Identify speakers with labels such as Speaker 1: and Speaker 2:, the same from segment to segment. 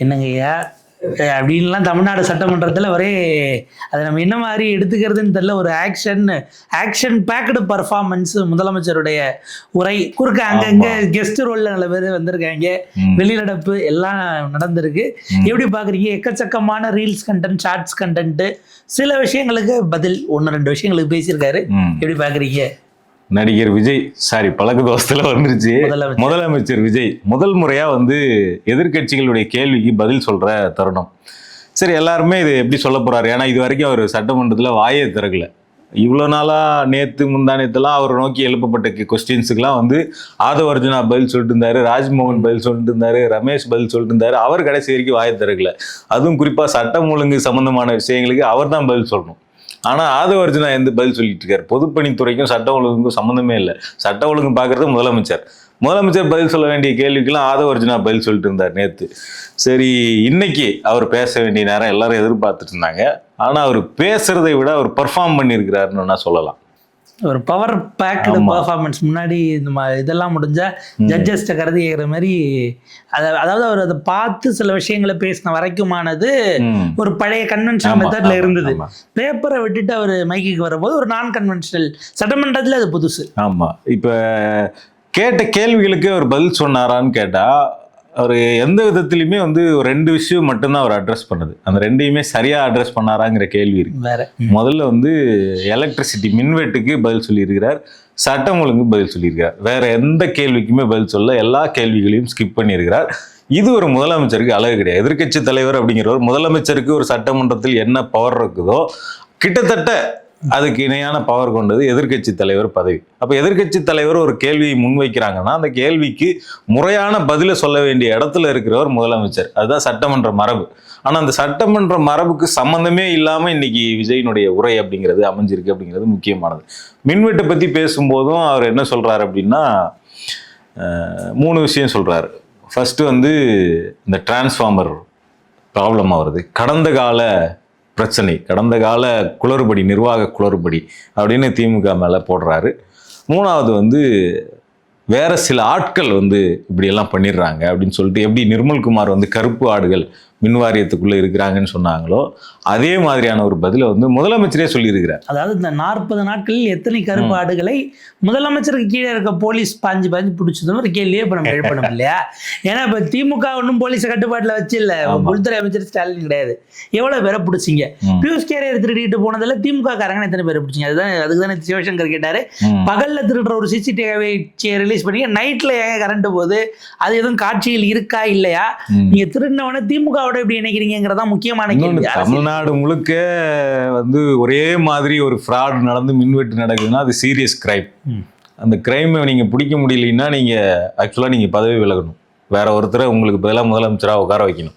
Speaker 1: என்னங்கய்யா அப்படின்லாம் தமிழ்நாடு சட்டமன்றத்தில் ஒரே அதை நம்ம என்ன மாதிரி எடுத்துக்கிறதுன்னு தெரியல. ஒரு ஆக்ஷன் பேக்டு பர்ஃபார்மன்ஸ் முதலமைச்சருடைய உரை குறுக்க அங்கங்கே கெஸ்ட் ரோலில் நல்ல பேர் வந்திருக்காங்க, வெளிநடப்பு எல்லாம் நடந்திருக்கு. எப்படி பார்க்குறீங்க? எக்கச்சக்கமான ரீல்ஸ் கண்டென்ட், ஷார்ட்ஸ் கண்டென்ட்டு, சில விஷயங்களுக்கு பதில் 1-2 விஷயங்களுக்கு பேசியிருக்காரு. எப்படி பார்க்குறீங்க?
Speaker 2: நடிகர் விஜய் பழக்க தோசத்துல வந்துருச்சு. முதலமைச்சர் விஜய் முதல் முறையா எதிர்கட்சிகளுடைய கேள்விக்கு பதில் சொல்ற தருணம். சரி, எல்லாருமே இது எப்படி சொல்ல போறாரு? ஏன்னா இது வரைக்கும் அவர் சட்டமன்றத்துல வாயே திறக்கல. இவ்வளவு நாளா முந்தானேத்தெல்லாம் அவர் நோக்கி எழுப்பப்பட்ட கொஸ்டின்ஸுக்கெல்லாம் ஆதவ அர்ஜுனா பதில் சொல்லிட்டு இருந்தாரு, ராஜ்மோகன் பதில் சொல்லிட்டு இருந்தாரு, ரமேஷ் பதில் சொல்லிட்டு இருந்தாரு. அவர் கடைசி வரைக்கும் வாயை திறக்கல. அதுவும் குறிப்பா சட்டம் ஒழுங்கு சம்பந்தமான விஷயங்களுக்கு அவர் தான் பதில் சொல்லணும். ஆனா ஆதவ அர்ஜுனா பதில் சொல்லிட்டு இருக்காரு. பொதுப்பணித்துறைக்கும் சட்ட ஒழுங்குக்கும் சம்மந்தமே இல்லை. சட்ட ஒழுங்கு பாக்குறது முதலமைச்சர் பதில் சொல்ல வேண்டிய கேள்விக்கெல்லாம் ஆதவ அர்ஜுனா பதில் சொல்லிட்டு இருந்தார் நேத்து. சரி, இன்னைக்கு அவர் பேச வேண்டிய நேரம் எல்லாரும் எதிர்பார்த்துட்டு இருந்தாங்க. ஆனா அவர் பேசுறதை விட அவர் பெர்ஃபார்ம் பண்ணியிருக்கிறாருன்னு சொல்லலாம்.
Speaker 1: ஒரு பவர் பேக்டு பர்ஃபார்மன்ஸ். முன்னாடி இந்த இதெல்லாம் முடிஞ்சா ஜட்ஜஸ்ட கருதி கேட்குற மாதிரி, அதாவது அவர் அதை பார்த்து சில விஷயங்களை பேசின வரைக்குமானது ஒரு பழைய கன்வென்ஷனல் மெத்தட்ல இருந்தது. பேப்பரை விட்டுட்டு அவர் மைக்குக்கு வரும்போது ஒரு நான் கன்வென்ஷனல், சட்டமன்றத்தில் அது புதுசு.
Speaker 2: ஆமா, இப்ப கேட்ட கேள்விகளுக்கு அவர் பதில் சொன்னாரான்னு கேட்டா, அவர் எந்த விதத்திலுமே 2 விஷயம் மட்டும்தான் அவர் அட்ரஸ் பண்ணது. அந்த 2ஐயுமே சரியா அட்ரஸ் பண்ணாராங்கிற கேள்வி இருக்கு. முதல்ல எலக்ட்ரிசிட்டி மின்வெட்டுக்கு பதில் சொல்லியிருக்கிறார், சட்டம் ஒழுங்கு பதில் சொல்லியிருக்கிறார். வேற எந்த கேள்விக்குமே பதில் சொல்ல, எல்லா கேள்விகளையும் ஸ்கிப் பண்ணியிருக்கிறார். இது ஒரு முதலமைச்சருக்கு அழகு கிடையாது. எதிர்கட்சி தலைவர் அப்படிங்கிறவர், முதலமைச்சருக்கு ஒரு சட்டமன்றத்தில் என்ன பவர் இருக்குதோ கிட்டத்தட்ட அதுக்கு இணையான பவர் கொண்டது எதிர்கட்சி தலைவர் பதவி. அப்ப எதிர்கட்சி தலைவர் ஒரு கேள்வியை முன்வைக்கிறாங்கன்னா அந்த கேள்விக்கு முறையான பதில சொல்ல வேண்டிய இடத்துல இருக்கிறவர் முதலமைச்சர். அதுதான் சட்டமன்ற மரபு. ஆனா அந்த சட்டமன்ற மரபுக்கு சம்பந்தமே இல்லாம இன்னைக்கு விஜயினுடைய உரை அப்படிங்கிறது அமைஞ்சிருக்கு அப்படிங்கிறது முக்கியமானது. மின்வெட்டை பத்தி பேசும்போதும் அவர் என்ன சொல்றாரு அப்படின்னா, 3 விஷயம் சொல்றாரு. ஃபர்ஸ்ட் இந்த டிரான்ஸ்ஃபார்மர் ப்ராப்ளம் வருது, கடந்த கால பிரச்சனை, கடந்த கால குளறுபடி, நிர்வாக குளறுபடி அப்படின்னு திமுக மேல போடுறாரு. 3வது வேற சில ஆட்கள் இப்படியெல்லாம் பண்ணிடுறாங்க அப்படின்னு சொல்லிட்டு, எப்படி நிர்மல்குமார் கருப்பு ஆடுகள் மின் வாரியத்துக்குள்ள இருக்கிறாங்கன்னு சொன்னாங்களோ அதே மாதிரியான ஒரு பதில முதலமைச்சரே சொல்லியிருக்கிறார்.
Speaker 1: அதாவது இந்த 40 நாட்களில் எத்தனை கருப்பு ஆடுகளை முதலமைச்சருக்கு கீழே இருக்க போலீஸ் பாஞ்சு பிடிச்சதுன்னு ஒரு கேள்வியே இப்ப நம்ம எழுப்பணும் இல்லையா? ஏன்னா இப்ப திமுக ஒன்றும் போலீஸ் கட்டுப்பாட்டுல வச்சு இல்ல, உள்துறை அமைச்சர் ஸ்டாலின் கிடையாது. எவ்வளவு பேரை பிடிச்சிங்க? பியூஷ் கேரியர் திருடிட்டு போனதுல திமுக காரங்க எத்தனை பேரை பிடிச்சிங்க? அதுக்குதானே சிவசங்கர் கேட்டாரு. பகல்ல திருடுற ஒரு சிசிடிவி ரிலீஸ் பண்ணி நைட்ல ஏங்க கரண்ட் போகுது, அது எதுவும் காட்சியில் இருக்கா இல்லையா? நீங்க திருடினவன திமுக எப்படி நினைக்கிறீங்கிறதா முக்கியமான கேள்வி.
Speaker 2: தமிழ்நாடு முழுக்க ஒரே மாதிரி ஒரு ஃப்ராட் நடந்து மின்வெட்டு நடக்குதுன்னா அது சீரியஸ் கிரைம். அந்த கிரைமை நீங்க பிடிக்க முடியலன்னா நீங்க ஆக்சுவலா நீங்க பதவி விலகணும், வேற ஒருத்தரை உங்களுக்கு பதிலாக முதலமைச்சரா உட்கார வைக்கணும்.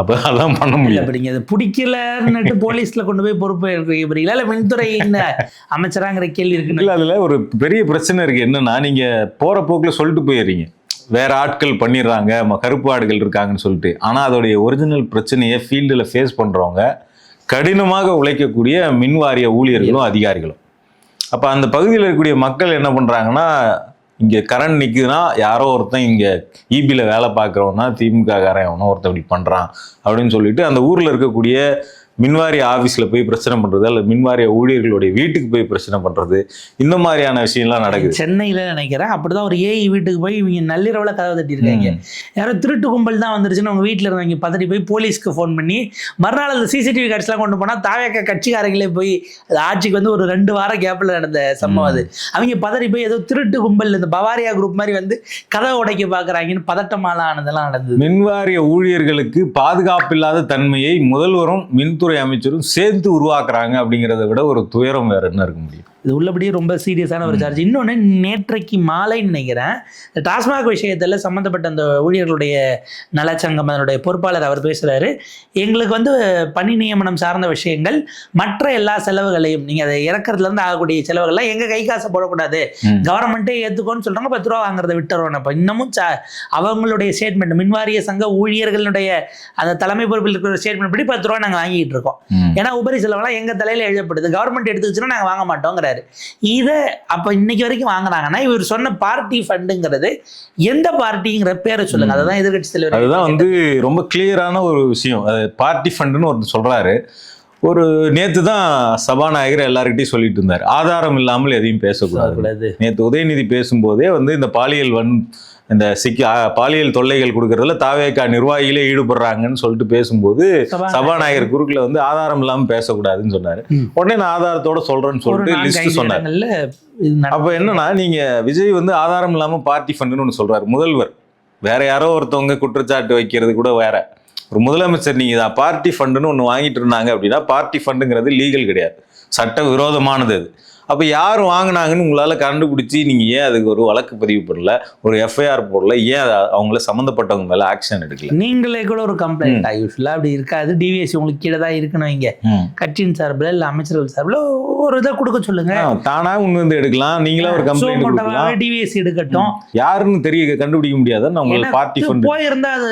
Speaker 2: அப்ப அதெல்லாம் பண்ண முடியல.
Speaker 1: அப்ப நீங்க பிடிக்கலன்னு போலீஸ்ல கொண்டு போய் பொறுப்பு எடுக்கிறீங்களா இல்ல மின்துறையின் அமைச்சராங்கிற கேள்வி இருக்கு.
Speaker 2: இல்ல, அதுல ஒரு பெரிய பிரச்சனை இருக்கு. என்னன்னா, நீங்க போற போக்குல சொல்லிட்டு போயிடுறீங்க வேற ஆட்கள் பண்ணிடுறாங்க, கருப்பு ஆடுகள் இருக்காங்கன்னு சொல்லிட்டு. ஆனா அதோடைய ஒரிஜினல் பிரச்சனையை ஃபீல்டுல ஃபேஸ் பண்றவங்க கடினமாக உழைக்கக்கூடிய மின்வாரிய ஊழியர்களும் அதிகாரிகளும். அப்ப அந்த பகுதியில் இருக்கக்கூடிய மக்கள் என்ன பண்றாங்கன்னா, இங்க கரண்ட் நிக்குதுன்னா யாரோ ஒருத்தன் இங்க இபில வேலை பார்க்கறவனா திமுக காரன் ஒருத்தன் இப்படி பண்றான் அப்படின்னு சொல்லிட்டு அந்த ஊர்ல இருக்கக்கூடிய மின்வாரிய ஆஃபீஸில் போய் பிரச்சனை பண்ணுறது, அல்லது மின்வாரிய ஊழியர்களுடைய வீட்டுக்கு போய் பிரச்சனை பண்ணுறது, இந்த மாதிரியான விஷயம்லாம் நடக்குது.
Speaker 1: சென்னையில் நினைக்கிறேன் அப்படிதான். ஒரு ஏஐ வீட்டுக்கு போய் இவங்க நள்ளிரவில் கதவை தட்டியிருக்காங்க. யாரோ திருட்டு கும்பல் தான் வந்துருச்சுன்னு அவங்க வீட்டில் இருந்தவங்க பதறி போய் போலீஸ்க்கு ஃபோன் பண்ணி, மறுநாள் அந்த சிசிடிவி கார்ட்ஸ்லாம் கொண்டு போனால் தாவேக்க கட்சிக்காரங்களே போய் அது ஆட்சிக்கு ஒரு 2 வார கேப்பில் நடந்த சம்பவம் அது. அவங்க பதறி போய் ஏதோ திருட்டு கும்பல் இந்த பவாரியா குரூப் மாதிரி கதவை உடைக்க பார்க்குறாங்கன்னு பதட்டமாலாம் ஆனதெல்லாம் நடந்தது.
Speaker 2: மின்வாரிய ஊழியர்களுக்கு பாதுகாப்பு இல்லாத தன்மையை முதல்வரும் மின்துறை அமைச்சரும் சேர்ந்து உருவாக்குறாங்க அப்படிங்கிறத விட ஒரு துயரம் வேற என்ன இருக்க முடியும்?
Speaker 1: இது உள்ளபடியே ரொம்ப சீரியஸான ஒரு சார்ஜ். இன்னொன்று, நேற்றைக்கு மாலைன்னு நினைக்கிறேன், இந்த டாஸ்மாக் விஷயத்தில் சம்மந்தப்பட்ட அந்த ஊழியர்களுடைய நலச்சங்கம் அதனுடைய பொறுப்பாளர் அவர் பேசுகிறாரு. எங்களுக்கு பணி நியமனம் சார்ந்த விஷயங்கள், மற்ற எல்லா செலவுகளையும் நீங்கள் அதை இறக்கிறதுலேருந்து ஆகக்கூடிய செலவுகள்லாம் எங்கள் கை காசை போடக்கூடாது, கவர்மெண்ட்டே ஏற்றுக்கோன்னு சொல்கிறாங்க. 10 ரூபா வாங்குறதை விட்டுறோம். இப்போ இன்னமும் அவங்களுடைய ஸ்டேட்மெண்ட், மின்வாரிய சங்க ஊழியர்களுடைய அந்த தலைமை பொறுப்பில் இருக்கிற ஸ்டேட்மெண்ட் படி 10 ரூபா நாங்கள் வாங்கிட்டு இருக்கோம். ஏன்னா உபரி செலவெல்லாம் எங்கள் தலையில் எழுதப்படுது, கவர்மெண்ட் எடுத்துக்கிச்சுன்னா நாங்கள் வாங்க மாட்டோங்கிற வாங்குறாரு. இதை அப்ப இன்னைக்கு வரைக்கும் வாங்குறாங்கன்னா இவர் சொன்ன பார்ட்டி ஃபண்டுங்கிறது எந்த பார்ட்டிங்கிற பேரை சொல்லுங்க. அதுதான் எதிர்கட்சி தலைவர்.
Speaker 2: அதுதான் வந்து ரொம்ப கிளியரான ஒரு விஷயம். பார்ட்டி ஃபண்டுன்னு ஒருத்தர் சொல்றாரு. ஒரு நேத்து தான் சபாநாயகர் எல்லார்கிட்டையும் சொல்லிட்டு இருந்தார், ஆதாரம் இல்லாமல் எதையும் பேசக்கூடாது. நேத்து உதயநிதி பேசும்போதே வந்து இந்த இந்த பாலியல் தொல்லைகள் கொடுக்கறதுல தாவேகா நிர்வாகிகளே ஈடுபடுறாங்கன்னு சொல்லிட்டு பேசும்போது சபாநாயகர் குறுக்குல வந்து ஆதாரம் இல்லாம பேசக்கூடாதுன்னு சொன்னாரு. உடனே நான் ஆதாரத்தோட சொல்றேன்னு சொல்லிட்டு லிஸ்ட் சொன்னாரு. அப்ப என்னன்னா, நீங்க விஜய் வந்து ஆதாரம் இல்லாம பார்ட்டி ஃபண்டுன்னு ஒண்ணு சொல்றாரு. முதல்வர் வேற யாரோ ஒருத்தவங்க குற்றச்சாட்டு வைக்கிறது கூட வேற. ஒரு முதலமைச்சர் நீங்க பார்ட்டி ஃபண்டுன்னு ஒன்று வாங்கிட்டு இருந்தாங்க அப்படின்னா, பார்ட்டி ஃபண்டுங்கிறது லீகல் கிடையாது, சட்ட விரோதமானது. அது அப்போ யார் வாங்கினாங்கன்னு உங்களால் கண்டுபிடிச்சி நீங்கள் ஏன் அதுக்கு ஒரு வழக்கு பதிவு பண்ணல, ஒரு எஃப்ஐஆர் போடல, ஏன் அவங்கள சம்மந்தப்பட்டவங்க மேலே ஆக்ஷன் எடுக்கல?
Speaker 1: நீங்களே கூட ஒரு கம்ப்ளைண்ட் யூஸ்வலாக அப்படி இருக்காது, டிவிஎஸ்சி உங்களுக்கு கீழே தான் இருக்கணும், இங்கே கட்சியின் சார்பில் இல்லை அமைச்சர்கள் சார்பில் ஒரு இதை கொடுக்க சொல்லுங்க.
Speaker 2: தானா ஒன்று வந்து எடுக்கலாம், நீங்களே ஒரு கம்ப்ளைண்ட் கொடுக்கலாம்,
Speaker 1: டிவிஎஸ்சி எடுக்கட்டும்,
Speaker 2: யாருன்னு தெரிய கண்டுபிடிக்க முடியாத உங்களுக்கு பார்ட்டி ஃபண்ட்
Speaker 1: போயிருந்தா அது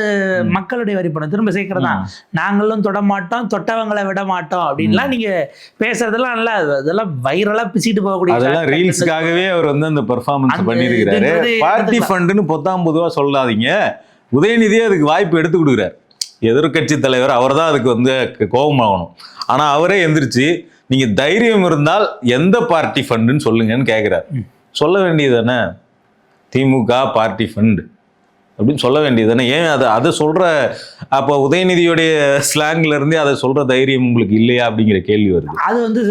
Speaker 1: மக்களுடைய வரி பணம் திரும்ப சேர்க்கறதா. நாங்களும் தொட மாட்டோம், தொட்டவங்களை விட மாட்டோம் அப்படின்லாம் நீங்க பேசுறதெல்லாம் நல்லா, அதெல்லாம் வைரலா பிசிட்டு போகக்கூடிய,
Speaker 2: அதெல்லாம் ரீல்ஸ்க்காகவே அவர் வந்து அந்த பெர்ஃபார்மன்ஸ் பண்ணியிருக்கிறாரு. பார்ட்டி ஃபண்டுன்னு பொதுவா சொல்லாதீங்க. உதயநிதியே அதுக்கு வாய்ப்பு எடுத்து கொடுக்குறாரு. எதிர்கட்சி தலைவர் அவர் தான் அதுக்கு வந்து கோபமாகணும். ஆனா அவரே எந்திரிச்சு நீங்க தைரியம் இருந்தால் எந்த பார்ட்டி ஃபண்டுன்னு சொல்லுங்கன்னு கேட்கிறாரு. சொல்ல வேண்டியது தானே திமுக பார்ட்டி ஃபண்ட் அப்படின்னு சொல்ல வேண்டியது தானே. ஏன் அதை சொல்ற, அப்போ உதயநிதியுடைய ஸ்லாங்ல இருந்தே அதை சொல்ற தைரியம் உங்களுக்கு இல்லையா அப்படிங்கிற கேள்வி வருது.
Speaker 1: அது வந்து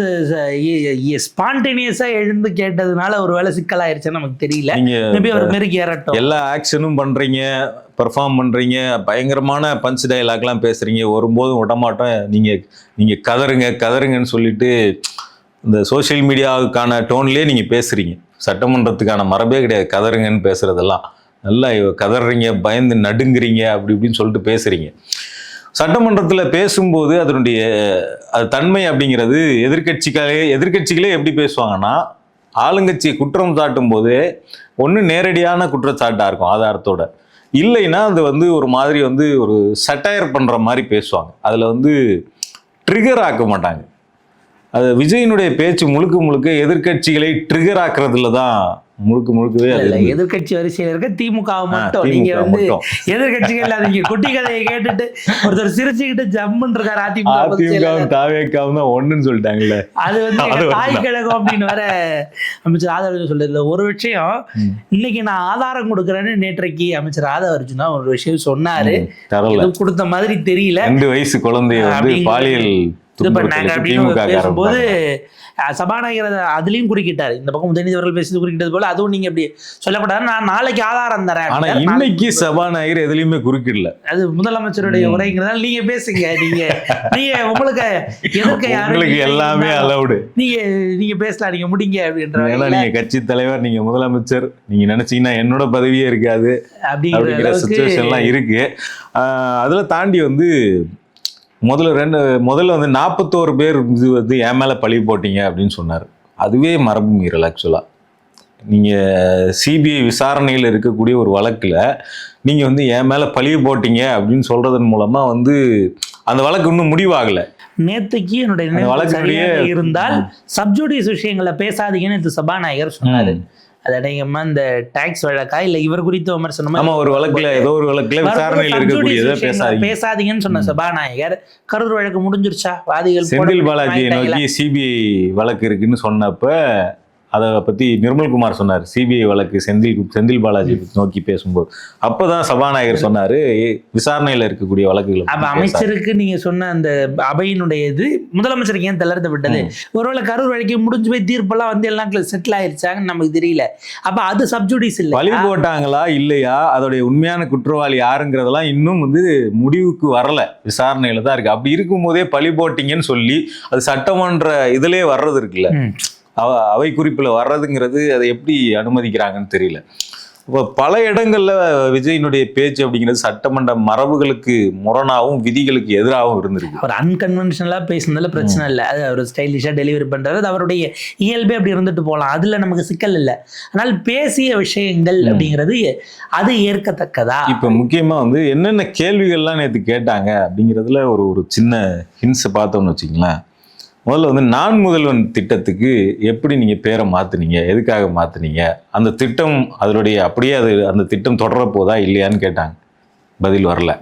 Speaker 1: ஸ்பான்டேனியஸா எழுந்து கேட்டதுனால ஒரு வேலை சிக்கலாயிருச்சுன்னு நமக்கு தெரியல. நீங்க
Speaker 2: எல்லா ஆக்ஷனும் பண்றீங்க, பெர்ஃபார்ம் பண்றீங்க, பயங்கரமான பஞ்ச் டயலாக்லாம் பேசுறீங்க, ஒருபோதும் விடமாட்டோம், நீங்க கதருங்கன்னு சொல்லிட்டு இந்த சோசியல் மீடியாவுக்கான டோன்லயே நீங்க பேசுறீங்க. சட்டமன்றத்துக்கான மரபே கிடையாது கதருங்கன்னு பேசுறதெல்லாம். நல்லா கதறீங்க, பயந்து நடுங்குறீங்க, அப்படி இப்படின்னு சொல்லிட்டு பேசுறீங்க. சட்டமன்றத்தில் பேசும்போது அதனுடைய தன்மை அப்படிங்கிறது எதிர்கட்சிகளே எப்படி பேசுவாங்கன்னா, ஆளுங்கட்சியை குற்றம் சாட்டும் போது ஒன்று நேரடியான குற்றச்சாட்டாக இருக்கும் ஆதாரத்தோட, இல்லைன்னா அது வந்து ஒரு மாதிரி வந்து ஒரு சட்டையர் பண்ணுற மாதிரி பேசுவாங்க. அதில் வந்து ட்ரிகர் ஆக்க மாட்டாங்க. அது விஜயினுடைய பேச்சு முழுக்க எதிர்கட்சிகளை ட்ரிகர் ஆக்குறதுல தான் முழுக்கவே
Speaker 1: எதிர்கட்சி வரிசையில் இருக்க திமுக மட்டும். நீங்க வந்து எதிர்கட்சிகள் நீங்க குட்டி கதையை கேட்டுட்டு ஒருத்தர் சிரிச்சுக்கிட்டு ஜம்முன்னு இருக்காரு.
Speaker 2: அதிமுகவும் தாவேக்காவும் தான் ஒண்ணுன்னு சொல்லிட்டாங்கல்ல,
Speaker 1: அது வந்து தாய் கழகம் அப்படின்னு வர அமைச்சர் ஆதவர்ஜுன் சொல்லிருந்த ஒரு விஷயம். இன்னைக்கு நான் ஆதாரம் கொடுக்குறேன்னு நேற்றைக்கு அமைச்சர் ஆதவர்ஜுன் தான் ஒரு விஷயம் சொன்னாரு, கொடுத்த மாதிரி தெரியல.
Speaker 2: 2 வயசு குழந்தைய வந்து பாலியல்
Speaker 1: இது பண்ணாங்க அப்படின்னு பேசும்போது சபாநாயகர் அதுலயும் குறுக்கிட்டாரு. இந்த பக்கம் உதயநிதி அவர்கள் பேசுறது குறுக்கிட்டது போல அதுவும் நீங்க இப்படி சொல்லக்கூடாது, நான் நாளைக்கு ஆதாரம் தரேன்.
Speaker 2: ஆனா இன்னைக்கு சபாநாயகர் எதுலயுமே குறுக்கிடல,
Speaker 1: அது முதலமைச்சருடைய உரைங்கிறதால நீங்க பேசுங்க, நீங்க உங்களுக்கு எதிர்க்க
Speaker 2: யாருக்கு எல்லாமே அலவுடு,
Speaker 1: நீங்க பேசலாம், நீங்க முடிங்க அப்படின்ற.
Speaker 2: நீங்க கட்சி தலைவர், நீங்க முதலமைச்சர், நீங்க நினைச்சீங்கன்னா என்னோட பதவியே இருக்காது அப்படிங்கிற சிச்சுவேஷன் எல்லாம் இருக்கு. அதுல தாண்டி வந்து முதல்ல வந்து 41 பேர் இது வந்து என் மேலே பழி போட்டீங்க அப்படின்னு சொன்னார். அதுவே மரபு மீறல். ஆக்சுவலாக நீங்கள் சிபிஐ விசாரணையில் இருக்கக்கூடிய ஒரு வழக்கில் நீங்கள் வந்து என் மேலே பழி போட்டீங்க அப்படின்னு சொல்றதன் மூலமாக வந்து அந்த வழக்கு இன்னும் முடிவாகலை.
Speaker 1: நேற்றுக்கு என்னுடைய வழக்கு இருந்தால் சப்ஜூடிஸ் விஷயங்களை பேசாதீங்கன்னு சபாநாயகர் சொன்னார். அதடையமா இந்த டாக்ஸ் வழக்கா இல்ல இவர் குறித்த விமர்சனமா
Speaker 2: ஒரு வழக்குல ஏதோ ஒரு வழக்குல விசாரணையில் இருக்கக்கூடியதை
Speaker 1: பேசாதீங்கன்னு சொன்ன சபாநாயகர் கரூர் வழக்கு முடிஞ்சிருச்சா, வாதிகள்
Speaker 2: செந்தில் பாலாஜியை நோக்கி சிபிஐ வழக்கு இருக்குன்னு சொன்னப்ப அதை பத்தி நிர்மல்குமார் சொன்னார். சிபிஐ வழக்கு செந்தில் பாலாஜி நோக்கி பேசும்போது அப்பதான் சபாநாயகர் சொன்னாரு விசாரணையில இருக்கக்கூடிய வழக்குகள்.
Speaker 1: அப்ப அமைச்சருக்கு நீங்க சொன்ன அந்த அவையினுடைய இது முதலமைச்சருக்கு ஏன் தளர்ந்து விட்டது? ஒருவேளை கரூர் வழக்கு முடிஞ்சு போய் தீர்ப்பெல்லாம் வந்து எல்லாம் செட்டில் ஆயிருச்சாங்கன்னு நமக்கு தெரியல. அப்ப அது சப்ஜூடிஸ் இல்ல,
Speaker 2: பழி போட்டாங்களா இல்லையா, அதோடைய உண்மையான குற்றவாளி யாருங்கிறதெல்லாம் இன்னும் வந்து முடிவுக்கு வரல, விசாரணையில தான் இருக்கு. அப்படி இருக்கும் போதே பழி போட்டீங்கன்னு சொல்லி அது சட்டமன்ற இதுலயே வர்றது இருக்குல்ல, அவை குறிப்பில் வர்றதுங்கிறது அதை எப்படி அனுமதிக்கிறாங்கன்னு தெரியல. இப்போ பல இடங்கள்ல விஜயினுடைய பேச்சு அப்படிங்கிறது சட்டமன்ற மரபுகளுக்கு முரணாகவும் விதிகளுக்கு எதிராகவும் இருந்திருக்கு.
Speaker 1: அவர் அன்கன்வென்ஷனலா பேசுனதுல பிரச்சனை இல்லை, அது அவர் ஸ்டைலிஷா டெலிவரி பண்றது, அது அவருடைய இயல்பே அப்படி இருந்துட்டு போகலாம், அதுல நமக்கு சிக்கல் இல்லை. ஆனால் பேசிய விஷயங்கள் அப்படிங்கிறது அது ஏற்கத்தக்கதா?
Speaker 2: இப்போ முக்கியமா வந்து என்னென்ன கேள்விகள்லாம் நேற்று கேட்டாங்க அப்படிங்கிறதுல ஒரு சின்ன ஹின்ஸ் பார்த்தோம்னு வச்சுங்களேன். முதல்ல வந்து நான் முதல்வன் திட்டத்துக்கு எப்படி நீங்க பேரை மாத்துனீங்க, எதுக்காக மாத்துனீங்க, அந்த திட்டம் அதனுடைய அப்படியே அந்த திட்டம் தொடர போதா இல்லையான்னு கேட்டாங்க. பதில் வரல.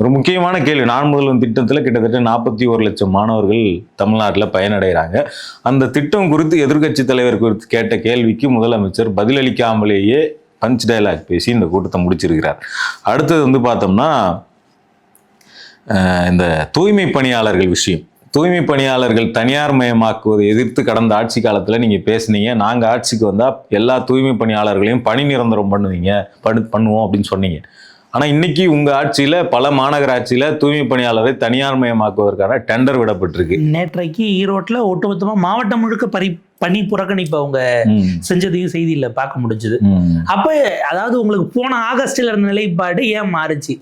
Speaker 2: ஒரு முக்கியமான கேள்வி. நான் முதல்வன் திட்டத்தில் கிட்டத்தட்ட 41 லட்சம் மாணவர்கள் தமிழ்நாட்டில் பயனடைகிறாங்க. அந்த திட்டம் குறித்து எதிர்க்கட்சி தலைவர் குறித்து கேட்ட கேள்விக்கு முதலமைச்சர் பதிலளிக்காமலேயே பஞ்ச் டயலாக் பேசி இந்த கூட்டத்தை முடிச்சிருக்கிறார். அடுத்தது வந்து பார்த்தோம்னா இந்த தூய்மை பணியாளர்கள் விஷயம். தூய்மை பணியாளர்கள் தனியார் மயமாக்குவதை எதிர்த்து கடந்த ஆட்சி காலத்தில் நீங்கள் பேசுனீங்க. நாங்கள் ஆட்சிக்கு வந்தால் எல்லா தூய்மை பணியாளர்களையும் பணி நிரந்தரம் பண்ணுவோம் அப்படின்னு சொன்னீங்க. ஆனால் இன்னைக்கு உங்கள் ஆட்சியில் பல மாநகராட்சியில் தூய்மை பணியாளரை தனியார் மயமாக்குவதற்கான டெண்டர் விடப்பட்டிருக்கு.
Speaker 1: நேற்றைக்கு ஈரோட்டில் ஒட்டுமொத்தமாக மாவட்டம் முழுக்க பணி புறக்கணிப்பு அவங்க செஞ்சதையும் செய்தியில் பார்க்க முடிஞ்சது. அப்ப அதாவது உங்களுக்கு போன ஆகஸ்டில் இருந்த நிலைப்பாடு ஏன் மாறுச்சு?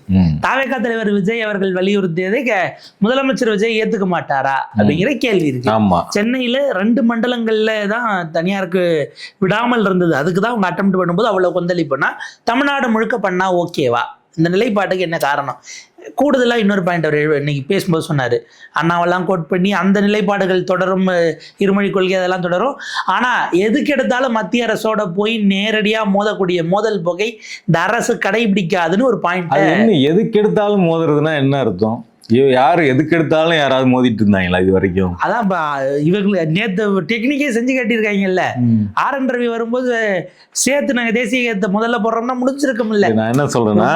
Speaker 1: தாவேகா தலைவர் விஜய் அவர்கள் வலியுறுத்தியதை முதலமைச்சர் விஜய் ஏத்துக்க மாட்டாரா அப்படிங்கிற கேள்வி இருக்கு. சென்னையில 2 மண்டலங்கள்ல தான் தனியாருக்கு விடாமல் இருந்தது. அதுக்குதான் அவங்க அட்டெம்ட் பண்ணும்போது அவ்வளவு கொந்தளிப்புனா தமிழ்நாடு முழுக்க பண்ணா ஓகேவா? இந்த நிலைப்பாட்டுக்கு என்ன காரணம்? கூடுதலாக இன்னொரு பாயிண்ட் அவர் இன்னைக்கு பேசும்போது சொன்னார், அண்ணாவெல்லாம் கோட் பண்ணி அந்த நிலைப்பாடுகள் தொடரும், இருமொழி கொள்கை அதெல்லாம் தொடரும். ஆனால் எதுக்கு எடுத்தாலும் மத்திய அரசோட போய் நேரடியாக மோதக்கூடிய மோதல் போகை இந்த அரசு கடைபிடிக்காதுன்னு ஒரு பாயிண்ட்.
Speaker 2: எதுக்கு எடுத்தாலும் மோதுறதுன்னா என்ன அர்த்தம்? யாரு எதுக்கு எடுத்தாலும் யாராவது மோதிட்டு இருந்தாங்களா இது வரைக்கும்?
Speaker 1: அதான் இவங்க நேற்று டெக்னிக்கே செஞ்சு காட்டியிருக்காங்கல்ல. ஆர்.என். ரவி வரும்போது சேர்த்து நாங்க தேசிய கீதத்தை முதல்ல போடுறோம்னா முடிச்சிருக்கோம்ல.
Speaker 2: நான் என்ன சொல்றேன்னா,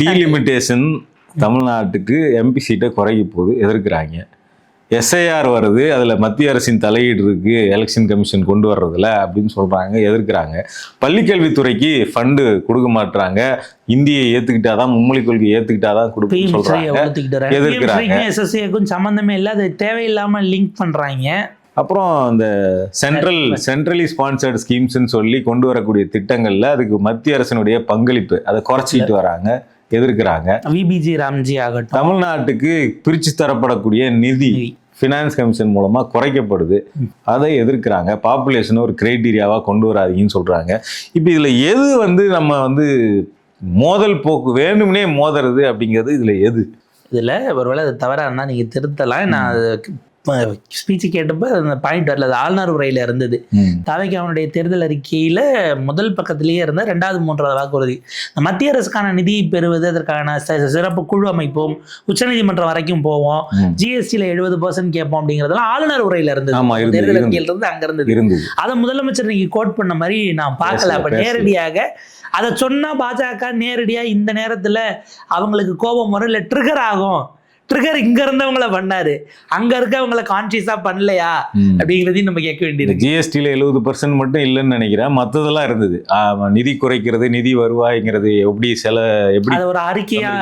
Speaker 2: டீலிமிட்டேஷன் தமிழ்நாட்டுக்கு எம்பி சீட்டை குறைக்க போகுது, எதிர்க்கிறாங்க. எஸ்ஐஆர் வருது, அதில் மத்திய அரசின் தலையீடு இருக்கு, எலெக்ஷன் கமிஷன் கொண்டு வர்றதுல அப்படின்னு சொல்றாங்க, எதிர்க்கிறாங்க. பள்ளிக்கல்வித்துறைக்கு ஃபண்டு கொடுக்க மாட்டாங்க, இந்தியை ஏத்துக்கிட்டாதான், மும்மொழி கொள்கையை ஏத்துக்கிட்டாதான் கொடுக்க சொல்றாங்க, எதிர்க்கிறாங்க.
Speaker 1: எஸ்எஸ்ஏக்கும் சம்பந்தமே இல்லை, அது தேவையில்லாம லிங்க் பண்றாங்க.
Speaker 2: அப்புறம் இந்த சென்ட்ரலி ஸ்பான்சர்ட் ஸ்கீம்ஸ்ன்னு சொல்லி கொண்டு வரக்கூடிய திட்டங்கள்ல அதுக்கு மத்திய அரசினுடைய பங்களிப்பு அதை குறைச்சிட்டு வராங்க, எதிர்க்கிறாங்க.
Speaker 1: விபிஜி ராம்ஜி ஆகட்டும்,
Speaker 2: தமிழ்நாட்டுக்கு பிரிச்சு தரப்படக்கூடிய நிதி ஃபினான்ஸ் கமிஷன் மூலமா குறைக்கப்படுது, அதை எதிர்க்கிறாங்க. பாப்புலேஷனை ஒரு கிரைட்டீரியாவா கொண்டு வராதீங்கன்னு சொல்றாங்க. இப்போ இதுல எது வந்து நம்ம வந்து மோதல் போக்கு வேணும்னே மோதுறது அப்படிங்கிறது இதுல எது?
Speaker 1: இதுல ஒருவேளை அது தவறா இருந்தா நீங்க திருத்தலாம். நான் ஸ்பீச்சு கேட்டப்ப அந்த பாயிண்ட் வரல, அது ஆளுநர் உரையில இருந்தது. தாவேகாவுடைய தேர்தல் அறிக்கையில முதல் பக்கத்திலேயே இருந்த 2வது 3வது வாக்குறுதி மத்திய அரசுக்கான நிதியை பெறுவது, அதற்கான சிறப்பு குழு அமைப்போம், உச்சநீதிமன்றம் வரைக்கும் போவோம், ஜிஎஸ்டியில 70% கேட்போம் அப்படிங்கறதெல்லாம் ஆளுநர் உரையில இருந்தது. தேர்தல் அறிக்கையில இருந்து அங்க இருந்தது. அதை முதலமைச்சர் நீங்க கோட் பண்ண மாதிரி நான் பார்க்கல. அப்ப நேரடியாக அதை சொன்னா பாஜக நேரடியா இந்த நேரத்துல அவங்களுக்கு கோபம் வரும், இல்ல ட்ரிகர் ஆகும். ட்ரிகர் இங்க இருந்தவங்கள பண்ணாரு, அங்க இருக்கவங்களை கான்சியஸா பண்ணலையா அப்படிங்கிறதையும் நம்ம கேட்க வேண்டியது.
Speaker 2: ஜிஎஸ்டியில 70% மட்டும் இல்லைன்னு நினைக்கிறேன், மற்றதெல்லாம் இருந்தது. நிதி குறைக்கிறது, நிதி வருவாய்ங்கிறது எப்படி
Speaker 1: ஒரு அறிக்கையா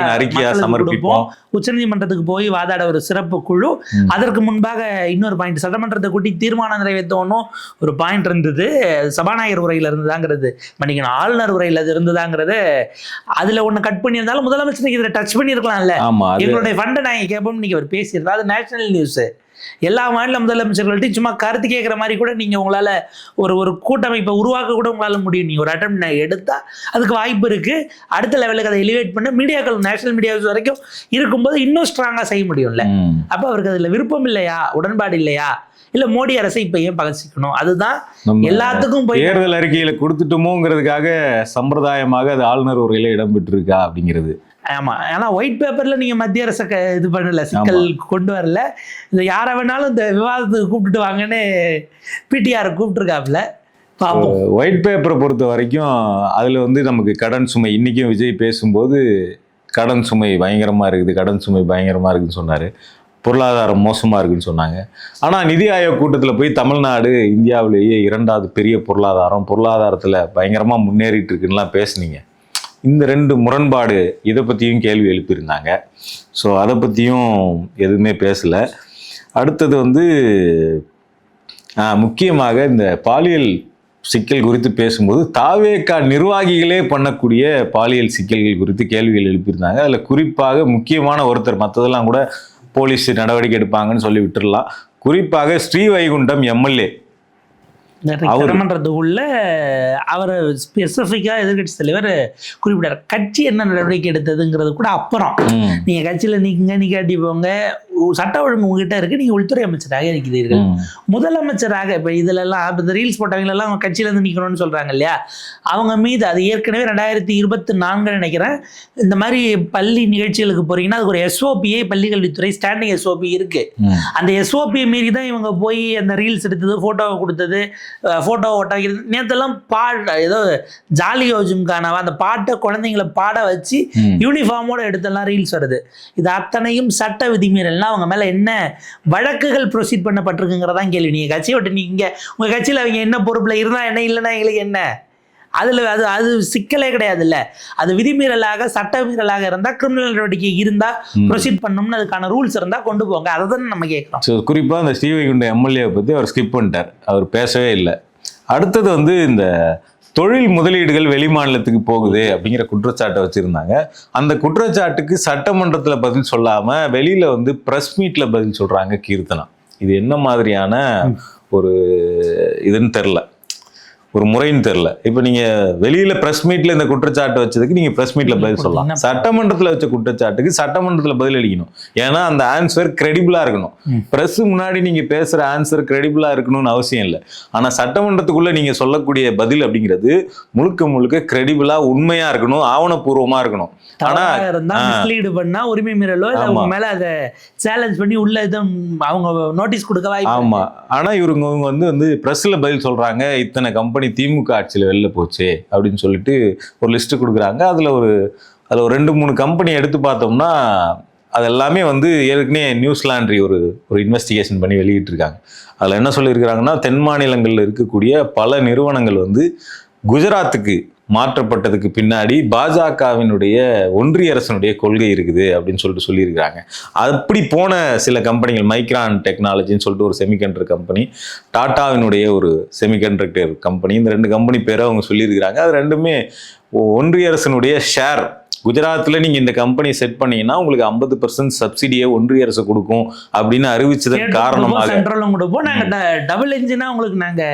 Speaker 1: சமர்ப்பிப்போம். உச்சநீதிமன்றத்துக்கு போய் வாதாட ஒரு சிறப்பு குழு, அதற்கு முன்பாக இன்னொரு பாயிண்ட் சட்டமன்றத்தை கூட்டி தீர்மானம் நிறைவேற்றணும் ஒரு பாயிண்ட் இருந்தது. சபாநாயகர் உரையில இருந்ததாங்கிறது மன்னிக்கணும், ஆளுநர் உரையில இருந்ததாங்கிறது. அதுல ஒண்ணு கட் பண்ணியிருந்தாலும் முதலமைச்சருக்கு இதுல டச் பண்ணிருக்கலாம்ல. எங்களுடைய ஃபண்டை நான் கேட்போம், நீங்க அவர் பேசியிருந்தா அது நேஷனல் நியூஸ். எல்லா மாநில முதலமைச்சர்கள்ட்டையும் சும்மா கருத்து கேட்குற மாதிரி கூட நீங்க உங்களால ஒரு கூட்டமைப்பை உருவாக்க கூட உங்களால முடியும். நீங்க ஒரு அட்டெம்ப்ட் எடுத்தா அதுக்கு வாய்ப்பு இருக்கு. அடுத்த லெவலுக்கு அதை எலிவேட் பண்ண மீடியாக்கள், நேஷனல் மீடியாஸ் வரைக்கும் இருக்கும்போது இன்னும் ஸ்ட்ராங்கா செய்ய முடியும்ல. அப்ப அவருக்கு அதுல விருப்பம் இல்லையா, உடன்பாடு இல்லையா, இல்ல மோடி அரசை இப்ப ஏன் பகச்சிக்கணும்? அதுதான் எல்லாத்துக்கும் போய்
Speaker 2: தேர்தல் அறிக்கையில கொடுத்துட்டோமோங்கிறதுக்காக சம்பிரதாயமாக அது ஆளுநர் உரையில இடம்பெற்று இருக்கா அப்படிங்கிறது.
Speaker 1: ஆமா, ஆனா ஒயிட் பேப்பர்ல நீங்க மத்திய அரசை இது பண்ணல, சிக்கல் கொண்டு வரல. இந்த யாரை வேணாலும் இந்த விவாதத்துக்கு கூப்பிட்டு வாங்கன்னு பிடிஆர் கூப்பிட்டுருக்காப்ல.
Speaker 2: ஒயிட் பேப்பரை பொறுத்த வரைக்கும் அதுல வந்து நமக்கு கடன் சுமை, இன்னைக்கும் விஜய் பேசும்போது கடன் சுமை பயங்கரமா இருக்குது, கடன் சுமை பயங்கரமா இருக்குன்னு சொன்னாரு, பொருளாதாரம் மோசமா இருக்குன்னு சொன்னாங்க. ஆனா நிதி ஆயோக் கூட்டத்தில் போய் தமிழ்நாடு இந்தியாவிலேயே 2வது பெரிய பொருளாதாரத்துல பயங்கரமா முன்னேறிட்டு இருக்குன்னுலாம் பேசுனீங்க. இந்த 2 முரண்பாடு, இதை பற்றியும் கேள்வி எழுப்பியிருந்தாங்க. ஸோ அதை பற்றியும் எதுவுமே பேசலை. அடுத்தது வந்து முக்கியமாக இந்த பாலியல் சிக்கல் குறித்து பேசும்போது தாவேகா நிர்வாகிகளே பண்ணக்கூடிய பாலியல் சிக்கல்கள் குறித்து கேள்விகள் எழுப்பியிருந்தாங்க. அதில் குறிப்பாக முக்கியமான ஒருத்தர், மற்றதெல்லாம் கூட போலீஸ் நடவடிக்கை எடுப்பாங்கன்னு சொல்லி விட்டுடலாம், குறிப்பாக ஸ்ரீவைகுண்டம் எம்எல்ஏ
Speaker 1: சட்டமன்றத்துக்குள்ள அவர் ஸ்பெசிஃபிக்கா எதிர்கட்சி தலைவர் குறிப்பிட்டார். கட்சி என்ன நடவடிக்கை எடுத்ததுங்கிறது கூட அப்புறம், நீங்க கட்சியில நீங்க நிக்காட்டி போங்க, சட்ட ஒழுங்கு உங்ககிட்ட இருக்கு, நீங்க உள்துறை அமைச்சராக இருக்கிறீர்கள். முதலமைச்சராக இப்ப இதுல எல்லாம் இந்த ரீல்ஸ் போட்டவங்க எல்லாம் அவங்க கட்சியில இருந்து நிக்கணும்னு சொல்றாங்க இல்லையா, அவங்க மீது அது ஏற்கனவே 2024 நினைக்கிறேன் இந்த மாதிரி பள்ளி நிகழ்ச்சிகளுக்கு போறீங்கன்னா அதுக்கு ஒரு எஸ்ஓபியை பள்ளி கல்வித்துறை ஸ்டாண்டிங் எஸ்ஓபி இருக்கு. அந்த எஸ்ஓபியை மீறி தான் இவங்க போய் அந்த ரீல்ஸ் எடுத்தது, போட்டோவை கொடுத்தது, போட்டோ ஓட்டாக்கிறது. நேற்றெல்லாம் ஏதோ ஜாலி யோஜும்கானவா அந்த பாட்டை குழந்தைங்களை பாட வச்சு யூனிஃபார்மோட எடுத்தெல்லாம் ரீல்ஸ் வருது. இது அத்தனையும் சட்ட விதிமீறல்னா அவங்க மேல என்ன வழக்குகள் ப்ரொசீட் பண்ணப்பட்டிருக்குங்கிறதா கேள்வி. நீங்க கட்சியை விட்டு நீங்க உங்க கட்சியில அவங்க என்ன பொறுப்புல இருந்தா என்ன, இல்லைன்னா எங்களுக்கு என்ன, அதுல அது சிக்கலே கிடையாது. இல்ல அது விதிமீறலாக சட்ட மீறலாக இருந்தா கிரிமினல் நடவடிக்கை இருந்தா ப்ரொசீட் பண்ணணும்னு அதுக்கான ரூல்ஸ் இருந்தா கொண்டு போங்க. அதை தான் நம்ம கேட்கிறோம்.
Speaker 2: குறிப்பா அந்த ஸ்ரீவைகுண்ட எம்எல்ஏ பத்தி அவர் ஸ்கிப் பண்ணிட்டார், அவர் பேசவே இல்லை. அடுத்தது வந்து இந்த தொழில் முதலீடுகள் வெளிமாநிலத்துக்கு போகுது அப்படிங்கிற குற்றச்சாட்டை வச்சிருந்தாங்க. அந்த குற்றச்சாட்டுக்கு சட்டமன்றத்துல பதில் சொல்லாம வெளியில வந்து பிரஸ் மீட்ல பதில் சொல்றாங்க கீர்த்தனா. இது என்ன மாதிரியான ஒரு இதுன்னு தெரியல, ஒரு முறைன்னு தெரியல. இப்ப நீங்க வெளியில பிரஸ் மீட்ல இந்த குற்றச்சாட்டு வச்சதுக்கு நீங்க பிரஸ் மீட்ல பதில் சொல்லலாம், சட்டமன்றத்துல வச்ச குற்றச்சாட்டுக்கு சட்டமன்றத்துல பதில் அளிக்கணும். ஏன்னா அந்த ஆன்சர் கிரெடிபிளா இருக்கணும். பிரஸ் முன்னாடி நீங்க பேசுற ஆன்சர் கிரெடிபிளா இருக்கணும்னு அவசியம் இல்லை. ஆனா சட்டமன்றத்துக்குள்ள நீங்க சொல்லக்கூடிய பதில் அப்படிங்கிறது முழுக்க முழுக்க கிரெடிபிளா உண்மையா இருக்கணும், ஆவணப்பூர்வமா இருக்கணும். ஆனா
Speaker 1: மிஸ்லீடு பண்ணா உரிமை மீறலோ அவங்க மேல அதை சேலஞ்ச் பண்ணி உள்ள அவங்க நோட்டீஸ் கொடுக்க வாய்ப்பு.
Speaker 2: ஆமா, ஆனா இவங்க வந்து பிரஸ்ல பதில் சொல்றாங்க, இத்தனை கம்பெனி திமுக ஆட்சியில் வெளில போச்சு அப்படின்னு சொல்லிட்டு ஒரு லிஸ்ட் கொடுக்குறாங்க. அதில் ஒரு 2-3 கம்பெனி எடுத்து பார்த்தோம்னா அது எல்லாமே வந்து ஏற்கனவே நியூஸ் லாண்ட்ரி ஒரு இன்வெஸ்டிகேஷன் பண்ணி வெளியிட்டிருக்காங்க. அதில் என்ன சொல்லியிருக்கிறாங்கன்னா, தென் மாநிலங்களில் இருக்கக்கூடிய பல நிறுவனங்கள் வந்து குஜராத்துக்கு மாற்றப்பட்டதுக்கு பின்னாடி பாஜகவினுடைய ஒன்றிய அரசனுடைய கொள்கை இருக்குது அப்படின்னு சொல்லியிருக்கிறாங்க. அப்படி போன சில கம்பெனிகள், மைக்ரான் டெக்னாலஜின்னு சொல்லிட்டு ஒரு செமிகண்டக்டர் கம்பெனி, டாட்டாவினுடைய ஒரு செமிகண்டக்டர் கம்பெனி, இந்த 2 கம்பெனி பேரை அவங்க சொல்லியிருக்கிறாங்க. அது ரெண்டுமே ஒன்றிய அரசனுடைய ஷேர். குஜராத்தில் நீங்கள் இந்த கம்பெனி செட் பண்ணீங்கன்னா உங்களுக்கு 50% சப்சிடியை ஒன்றிய அரசு கொடுக்கும் அப்படின்னு அறிவிச்சதன் காரணமாக
Speaker 1: டபுள் என்ஜினா உங்களுக்கு நாங்க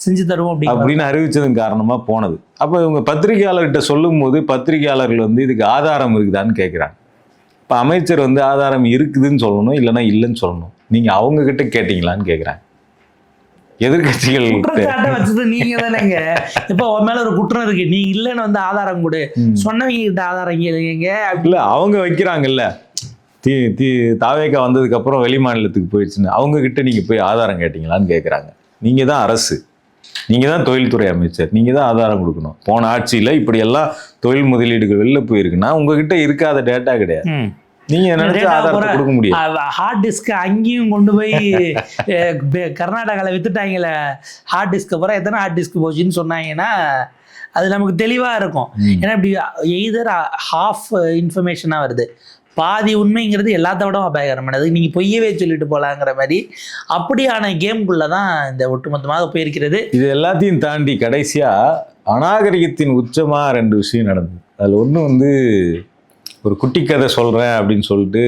Speaker 1: செஞ்சு தருவோம்
Speaker 2: அப்படின்னு அறிவிச்சதன் காரணமா போனது. அப்ப இவங்க பத்திரிகையாளர்கிட்ட சொல்லும் போது பத்திரிகையாளர்கள் வந்து இதுக்கு ஆதாரம் இருக்குதான்னு கேட்கிறாங்க. இப்ப அமைச்சர் வந்து ஆதாரம் இருக்குதுன்னு சொல்லணும், இல்லைன்னா இல்லைன்னு சொல்லணும். நீங்க அவங்க கிட்ட கேட்டீங்களான்னு கேட்கிறாங்க. எதிர்கட்சிகள்
Speaker 1: வச்சது நீங்க தானேங்க. இப்ப உன் மேல ஒரு குற்றம் இருக்கு, நீ இல்லைன்னு வந்து ஆதாரம் கொடு, சொன்னவங்க கிட்ட ஆதாரம் கேளுங்க.
Speaker 2: இல்ல அவங்க வைக்கிறாங்கல்ல, தாவேக்கா வந்ததுக்கு அப்புறம் வெளி மாநிலத்துக்கு போயிடுச்சுன்னு அவங்க கிட்ட நீங்க போய் ஆதாரம் கேட்டீங்களான்னு கேட்கறாங்க. நீங்க தான் அரசு, நீங்க தான் தொழில்துறை அமைச்சர், நீங்க தான் ஆதாரம் கொடுக்கணும். போன ஆட்சியில இப்படி எல்லாம் தொழில் முதலீடுகள் வெளில போயிருக்குன்னா உங்ககிட்ட இருக்காத டேட்டா கிடையாது, நீங்க நினைச்ச ஆதாரத்தை கொடுக்க முடியும்.
Speaker 1: ஹார்ட் டிஸ்க் அங்கேயும் கொண்டு போய் கர்நாடகாவில் வித்துட்டாங்கல்ல ஹார்ட் டிஸ்க், அப்புறம் எத்தனை ஹார்ட் டிஸ்க் போச்சுன்னு சொன்னாங்கன்னா அது நமக்கு தெளிவா இருக்கும். ஏன்னா இப்படி எய்தர் ஹாஃப் இன்ஃபர்மேஷனா வருது, பாதி உண்மைங்கிறது எல்லாத்த விட அபாயகரமானது, நீங்க பொய்யவே சொல்லிட்டு போலாங்கிற மாதிரி அப்படியான கேம்குள்ளதான் இந்த ஒட்டுமொத்தமாக போயிருக்கிறது.
Speaker 2: இது எல்லாத்தையும் தாண்டி கடைசியா அநாகரிகத்தின் உச்சமா 2 விஷயம் நடந்தது. அதுல ஒண்ணு வந்து ஒரு குட்டி கதை சொல்றேன் அப்படின்னு சொல்லிட்டு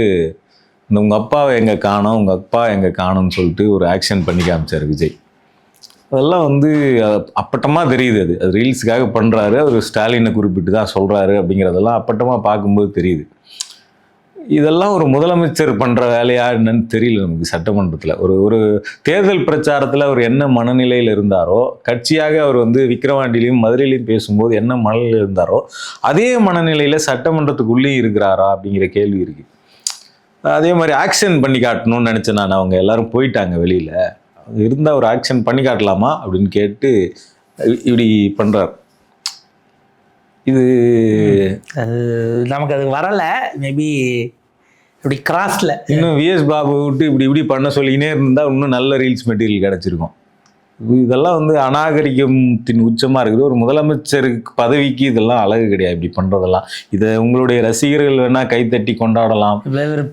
Speaker 2: இந்த உங்க அப்பாவை எங்க காணோம், உங்க அப்பா எங்க காணோம்னு சொல்லிட்டு ஒரு ஆக்ஷன் பண்ணி காமிச்சார் விஜய். அதெல்லாம் வந்து அப்பட்டமா தெரியுது, அது ரீல்ஸுக்காக பண்றாரு, அவர் ஸ்டாலினை குறிப்பிட்டு தான் சொல்றாரு அப்படிங்கிறதெல்லாம் அப்பட்டமா பார்க்கும்போது தெரியுது. இதெல்லாம் ஒரு முதலமைச்சர் பண்ற வேலையா என்னன்னு தெரியல நமக்கு. சட்டமன்றத்தில் ஒரு தேர்தல் பிரச்சாரத்தில் அவர் என்ன மனநிலையில் இருந்தாரோ, கட்சியாக அவர் வந்து விக்கிரவாண்டிலையும் மதுரையிலையும் பேசும்போது என்ன மனநிலையில் இருந்தாரோ அதே மனநிலையில் சட்டமன்றத்துக்குள்ளேயும் இருக்கிறாரா அப்படிங்கிற கேள்வி இருக்கு. அதே மாதிரி ஆக்ஷன் பண்ணி காட்டணும்னு நினச்சேன் நான். அவங்க எல்லாரும் போயிட்டாங்க வெளியில், இருந்தால் ஒரு ஆக்ஷன் பண்ணி காட்டலாமா அப்படின்னு கேட்டு இப்படி பண்ணுறார். இது
Speaker 1: நமக்கு அது வரல, மேபி இப்படி கிராஸ்ல
Speaker 2: இன்னும் விஎஸ் பாபு விட்டு இப்படி பண்ண சொல்லிக்கினே இருந்தா இன்னும் நல்ல ரீல்ஸ் மெட்டீரியல் கிடைச்சிருக்கும். இதெல்லாம் வந்து அநாகரிகத்தின் உச்சமா இருக்குது. ஒரு முதலமைச்சருக்கு பதவிக்கு இதெல்லாம் அழகு கிடையாது இப்படி பண்றதெல்லாம். இதை உங்களுடைய ரசிகர்கள் வேணா கைத்தட்டி கொண்டாடலாம்.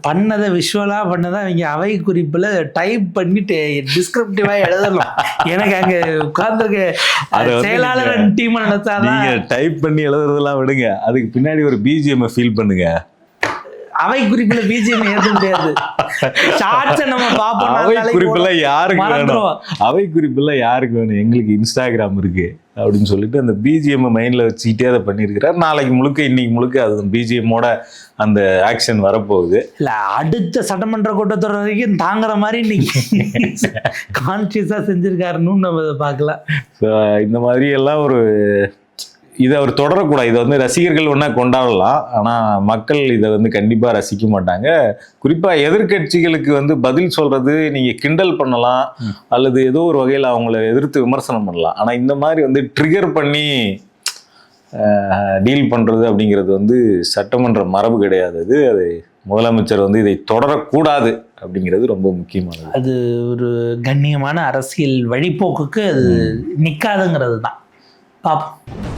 Speaker 1: பண்ணதை விஷுவலா பண்ணதை அவங்க அவை குறிப்புல டைப் பண்ணிட்டு டிஸ்கிரிப்டிவா எழுதலாம். எனக்கு அங்க உட்கார்ந்துருக்க செயலாளர் டீம் நினைச்சாதான்
Speaker 2: நீங்க டைப் பண்ணி எழுதுறதெல்லாம் விடுங்க, அதுக்கு பின்னாடி ஒரு பிஜிஎம் ஃபீல் பண்ணுங்க.
Speaker 1: அவை குறிப்புல பிஜிஎம் ஏற்ற முடியாது. ஷார்ட்ஸை நம்ம பார்ப்போம்,
Speaker 2: அவை
Speaker 1: நாலு நாளைக்கு
Speaker 2: குறிப்பெல்லாம் யாருக்கு வேணும்?
Speaker 1: மறந்துருவோம்.
Speaker 2: அவை குறிப்பெல்லாம் யாருக்கு வேணும்? எங்களுக்கு இன்ஸ்டாகிராம் இருக்கு அப்படின்னு சொல்லிட்டு அந்த பிஜிஎம் மைண்ட்ல வச்சுக்கிட்டே அதை பண்ணியிருக்கிறார். நாளைக்கு முழுக்க இன்னைக்கு முழுக்க அது பிஜிஎம்மோட அந்த ஆக்ஷன் வரப்போகுது.
Speaker 1: இல்ல அடுத்த சட்டமன்ற கூட்டத்தொடர் வரைக்கும் தாங்குற மாதிரி இன்னைக்கு கான்சியஸா செஞ்சிருக்காருன்னு நம்ம இதை பார்க்கலாம்.
Speaker 2: ஸோ இந்த மாதிரி எல்லாம் இதை அவர் தொடரக்கூடாது. இதை வந்து ரசிகர்கள் ஒன்றா கொண்டாடலாம், ஆனால் மக்கள் இதை வந்து கண்டிப்பாக ரசிக்க மாட்டாங்க. குறிப்பாக எதிர்க்கட்சிகளுக்கு வந்து பதில் சொல்றது நீங்கள் கிண்டல் பண்ணலாம், அல்லது ஏதோ ஒரு வகையில் அவங்கள எதிர்த்து விமர்சனம் பண்ணலாம். ஆனால் இந்த மாதிரி வந்து ட்ரிகர் பண்ணி டீல் பண்ணுறது அப்படிங்கிறது வந்து சட்டமன்ற மரபு கிடையாது. அது முதலமைச்சர் வந்து இதை தொடரக்கூடாது அப்படிங்கிறது ரொம்ப முக்கியமானது.
Speaker 1: அது ஒரு கண்ணியமான அரசியல் வழிபோக்குக்கு அது நிற்காதுங்கிறது தான். பார்ப்போம்.